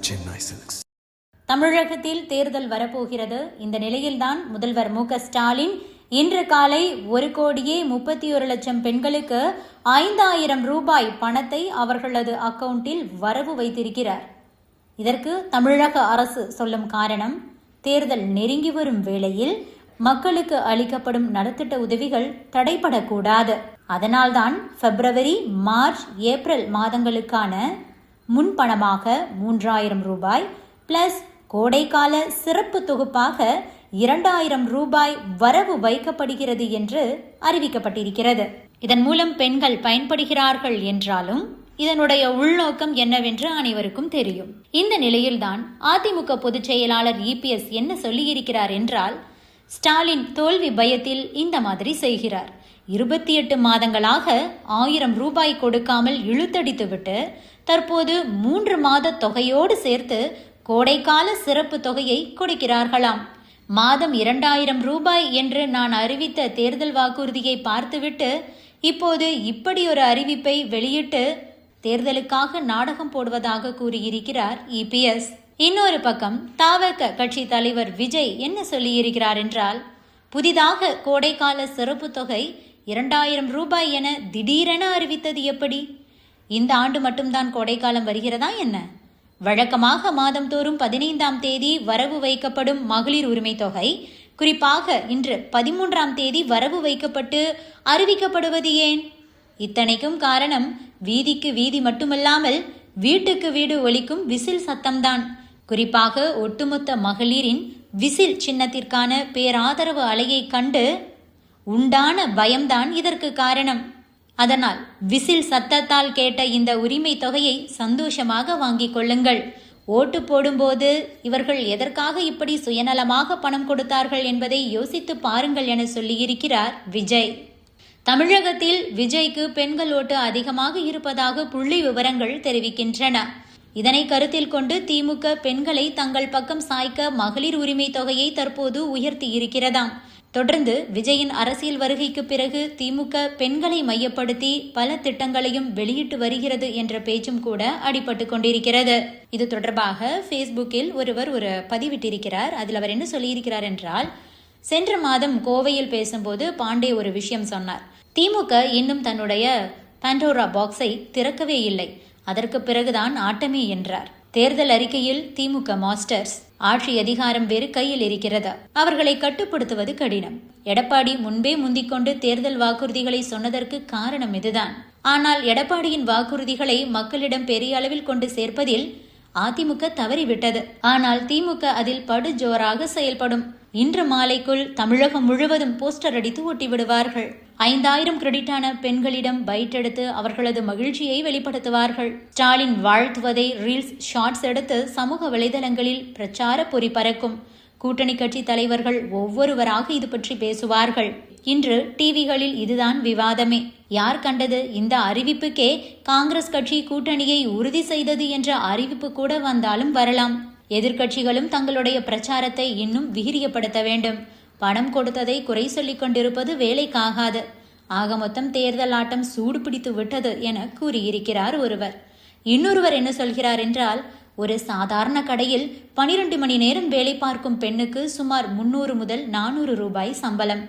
Chennai Silks. தமிழகத்தில் தேர்தல் வரப்போகிறது. இந்த நிலையில்தான் முதல்வர் மு.க.ஸ்டாலின் இன்று காலை 1,31,00,000 பெண்களுக்கு 5,000 ரூபாய் பணத்தை அவர்களது அக்கவுண்டில் வரவு வைத்திருக்கிறார். இதற்கு தமிழக அரசு சொல்லும் காரணம், தேர்தல் நெருங்கி வரும் வேளையில் மக்களுக்கு அளிக்கப்படும் நலத்திட்ட உதவிகள் தடைபடக்கூடாது. அதனால்தான் பிப்ரவரி, மார்ச், ஏப்ரல் மாதங்களுக்கான முன்பணமாக 3,000 ரூபாய் பிளஸ் கோடைக்கால சிறப்பு தொகுப்பாக 2,000 ரூபாய் வரவு வைக்கப்படுகிறது என்று அறிவிக்கப்பட்டிருக்கிறது. இதன் மூலம் பெண்கள் பயன்படுகிறார்கள் என்றாலும் இதனுடைய உள்நோக்கம் என்னவென்று அனைவருக்கும் தெரியும். இந்த நிலையில்தான் அதிமுக பொதுச் செயலாளர் இபிஎஸ் என்ன சொல்லியிருக்கிறார் என்றால், ஸ்டாலின் தோல்வி பயத்தில் இந்த மாதிரி செய்கிறார். 28 மாதங்களாக 1,000 ரூபாய் கொடுக்காமல் இழுத்தடித்துவிட்டு தற்போது 3 மாத தொகையோடு சேர்த்து கோடைக்கால சிறப்பு தொகையை கொடுக்கிறார்களாம். மாதம் 2,000 ரூபாய் என்று நான் அறிவித்த தேர்தல் வாக்குறுதியை பார்த்துவிட்டு இப்போது இப்படி ஒரு அறிவிப்பை வெளியிட்டு தேர்தலுக்காக நாடகம் போடுவதாக கூறியிருக்கிறார் இபிஎஸ். இன்னொரு பக்கம் தவிக கட்சி தலைவர் விஜய் என்ன சொல்லியிருக்கிறார் என்றால், புதிதாக கோடைக்கால சிறப்பு தொகை 2,000 ரூபாய் என திடீரென அறிவித்தது எப்படி? இந்த ஆண்டு மட்டும்தான் கோடைக்காலம் வருகிறதா என்ன? வழக்கமாக மாதந்தோறும் 15ஆம் தேதி வரவு வைக்கப்படும் மகளிர் உரிமை தொகை குறிப்பாக இன்று 13ஆம் தேதி வரவு வைக்கப்பட்டு அறிவிக்கப்படுவது ஏன்? இத்தனைக்கும் காரணம் வீதிக்கு வீதி மட்டுமல்லாமல் வீட்டுக்கு வீடு ஒலிக்கும் விசில் சத்தம்தான். குறிப்பாக ஒட்டுமொத்த மகளிரின் விசில் சின்னத்திற்கான பேராதரவு அலையை கண்டு உண்டான பயம்தான் இதற்கு காரணம். அதனால் விசில் சத்தத்தால் கேட்ட இந்த உரிமை தொகையை சந்தோஷமாக வாங்கிக் கொள்ளுங்கள். ஓட்டு போடும்போது இவர்கள் எதற்காக இப்படி சுயநலமாக பணம் கொடுத்தார்கள் என்பதை யோசித்து பாருங்கள் என சொல்லியிருக்கிறார் விஜய். தமிழகத்தில் விஜய்க்கு பெண்கள் ஓட்டு அதிகமாக இருப்பதாக புள்ளி விவரங்கள் தெரிவிக்கின்றன. இதனை கருத்தில் கொண்டு திமுக பெண்களை தங்கள் பக்கம் சாய்க்க மகளிர் உரிமை தொகையை தற்போது உயர்த்தி இருக்கிறதாம். தொடர்ந்து விஜயின் அரசியல் வருகைக்கு பிறகு திமுக பெண்களை மையப்படுத்தி பல திட்டங்களையும் வெளியிட்டு வருகிறது என்ற பேச்சும் கூட அடிபட்டு கொண்டிருக்கிறது. இது தொடர்பாக ஃபேஸ்புக்கில் ஒருவர் ஒரு பதிவிட்டிருக்கிறார். அதில் அவர் என்ன சொல்லியிருக்கிறார் என்றால், சென்ற மாதம் கோவையில் பேசும்போது பாண்டே ஒரு விஷயம் சொன்னார். திமுக இன்னும் தன்னுடைய பாண்டோரா பாக்ஸை திறக்கவே இல்லை, அதற்கு பிறகுதான் ஆட்டமே என்றார். தேர்தல் அறிக்கையில் திமுக மாஸ்டர்ஸ் ஆட்சி அதிகாரம் வேறு கையில் இருக்கிறது, அவர்களை கட்டுப்படுத்துவது கடினம். எடப்பாடி முன்பே முந்திக்கொண்டு தேர்தல் வாக்குறுதிகளை சொன்னதற்கு காரணம் இதுதான். ஆனால் எடப்பாடியின் வாக்குறுதிகளை மக்களிடம் பெரிய அளவில் கொண்டு சேர்ப்பதில் அதிமுக தவறிவிட்டது. ஆனால் திமுக அதில் படுஜோராக செயல்படும். இன்று மாலைக்குள் தமிழகம் முழுவதும் போஸ்டர் அடித்து ஒட்டிவிடுவார்கள். 5,000 கிரெடிட்டான பெண்களிடம் பைட் எடுத்து அவர்களது மகிழ்ச்சியை வெளிப்படுத்துவார்கள். ஸ்டாலின் வாழ்த்துவதை ரீல்ஸ், ஷார்ட்ஸ் எடுத்து சமூக வலைதளங்களில் பிரச்சார பொறி பறக்கும். கூட்டணி கட்சி தலைவர்கள் ஒவ்வொருவராக இது பற்றி பேசுவார்கள். இன்று டிவிகளில் இதுதான் விவாதமே. யார் கண்டது? இந்த அறிவிப்புக்கே காங்கிரஸ் கட்சி கூட்டணியை உறுதி செய்தது என்ற அறிவிப்பு கூட வந்தாலும் வரலாம். எதிர்க்கட்சிகளும் தங்களுடைய பிரச்சாரத்தை இன்னும் விகிரியப்படுத்த வேண்டும். பணம் கொடுத்ததை குறை சொல்லிக் கொண்டிருப்பது வேலைக்காகாது. ஆக மொத்தம் தேர்தல் ஆட்டம் சூடு பிடித்து விட்டது என கூறியிருக்கிறார் ஒருவர். இன்னொருவர் என்ன சொல்கிறார் என்றால், ஒரு சாதாரண கடையில் 12 மணி நேரம் வேலை பார்க்கும் பெண்ணுக்கு சுமார் 300 முதல் 400 ரூபாய் சம்பளம்.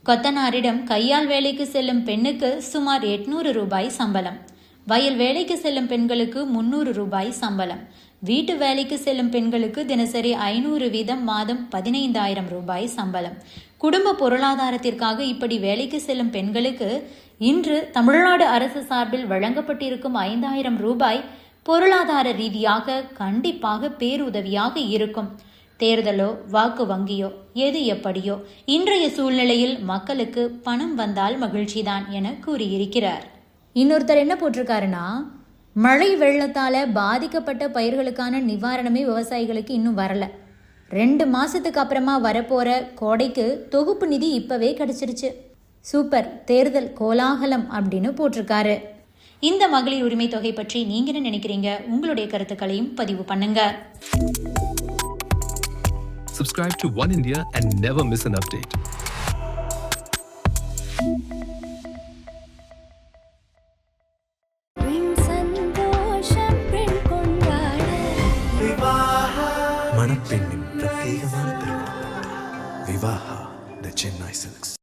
கொத்தனாரிடம் கையால் வேலைக்கு செல்லும் பெண்ணுக்கு சுமார் 800 ரூபாய் சம்பளம். வயல் வேலைக்கு செல்லும் பெண்களுக்கு 300 ரூபாய் சம்பளம். வீட்டு வேலைக்கு செல்லும் பெண்களுக்கு தினசரி 500 வீதம் மாதம் 15,000 ரூபாய் சம்பளம். குடும்ப பொருளாதாரத்திற்காக இப்படி வேலைக்கு செல்லும் பெண்களுக்கு இன்று தமிழ்நாடு அரசு சார்பில் வழங்கப்பட்டிருக்கும் 5,000 ரூபாய் பொருளாதார ரீதியாக கண்டிப்பாக பேருதவியாக இருக்கும். தேர்தலோ வாக்கு வங்கியோ எது எப்படியோ இன்றைய சூழ்நிலையில் மக்களுக்கு பணம் வந்தால் மகிழ்ச்சிதான் என கூறியிருக்கிறார். இன்னொருத்தர் என்ன போட்டிருக்காருன்னா, மழை வெள்ளத்தால பாதிக்கப்பட்ட பயிர்களுக்கான நிவாரணமே விவசாயிகளுக்கு இன்னும் வரல. 2 மாசத்துக்கு அப்புறமா வரப்போற கோடைக்கு தொகுப்பு நிதி இப்பவே கிடைச்சிருச்சு. சூப்பர், தேர்தல் கோலாகலம் அப்படின்னு போட்டிருக்காரு. இந்த மகளிர் உரிமை தொகை பற்றி நீங்க என்ன நினைக்கிறீங்க? உங்களுடைய கருத்துக்களையும் பதிவு பண்ணுங்க. Subscribe to One India and never miss an update. संतोषम प्रिंट कोंडाड பெண்ணின் பிரத்யேகமான திருமணம் விவாஹா த சென்னை சில்க்ஸ்.